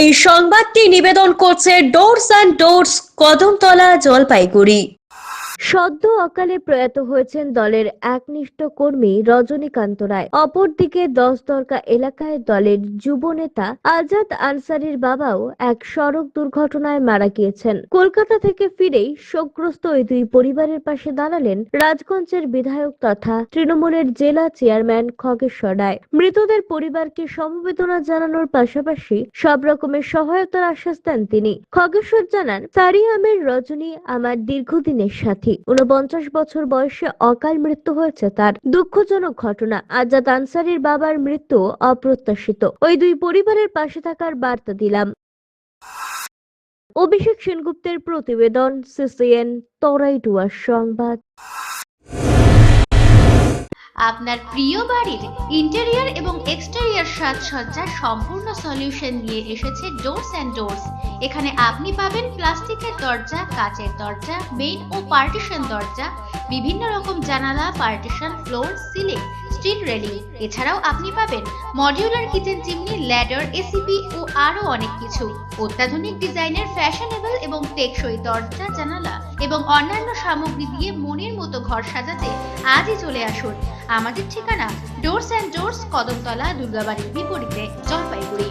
এই সংবাদটি নিবেদন করছে doors and doors, Kadamtala, Jalpaiguri. সদ্য অকালে প্রয়াত হয়েছেন দলের একনিষ্ঠ কর্মী রজনীকান্ত রায়। অপরদিকে 10 দরকা এলাকায় দলের যুব নেতা আজাদ আনসারির বাবাও এক সড়ক দুর্ঘটনায় মারা গিয়েছেন। কলকাতা থেকে ফিরেই শোকগ্রস্ত ওই দুই পরিবারের পাশে দাঁড়ালেন রাজগঞ্জের বিধায়ক তথা তৃণমূলের জেলা চেয়ারম্যান খগেশ্বর রায়। মৃতদের পরিবারকে সমবেদনা জানানোর পাশাপাশি সব রকমের সহায়তার আশ্বাস দেন তিনি। খগেশ্বর জানান, সারিয়া আমের রজনী আমার দীর্ঘদিনের সাথী। 49 বছর বয়সে অকাল মৃত্যু হয়েছে তার। দুঃখজনক ঘটনা। আজাদ আনসারির বাবার মৃত্যু অপ্রত্যাশিত। ওই দুই পরিবারের পাশে থাকার বার্তা দিলাম। অভিষেক সেনগুপ্তের প্রতিবেদন, সিসিএন তরাইটুয়ার সংবাদ। আপনার প্রিয় বাড়ির ইন্টেরিয়র এবং এক্সটেরিয়র সাজসজ্জার সম্পূর্ণ সলিউশন নিয়ে এসেছে ডোরস অ্যান্ড ডোরস। এখানে আপনি পাবেন প্লাস্টিকের দরজা, কাচের দরজা, মেইন ও পার্টিশন দরজা, বিভিন্ন রকম জানালা, partition, floor, ceiling, steel railing. এছাড়াও আপনি পাবেন modular kitchen chimney, ladder, ACP ও আরো অনেক কিছু। অত্যাধুনিক ডিজাইনের ফ্যাশনেবল এবং টেকসই দরজা, জানালা এবং অন্যান্য সামগ্রী দিয়ে মনের মতো ঘর সাজাতে আজই চলে আসুন। আমাদের ঠিকানা ডোরস অ্যান্ড ডোরস, কদমতলা, দুর্গাবাড়ির বিপরীতে, জলপাইগুড়ি।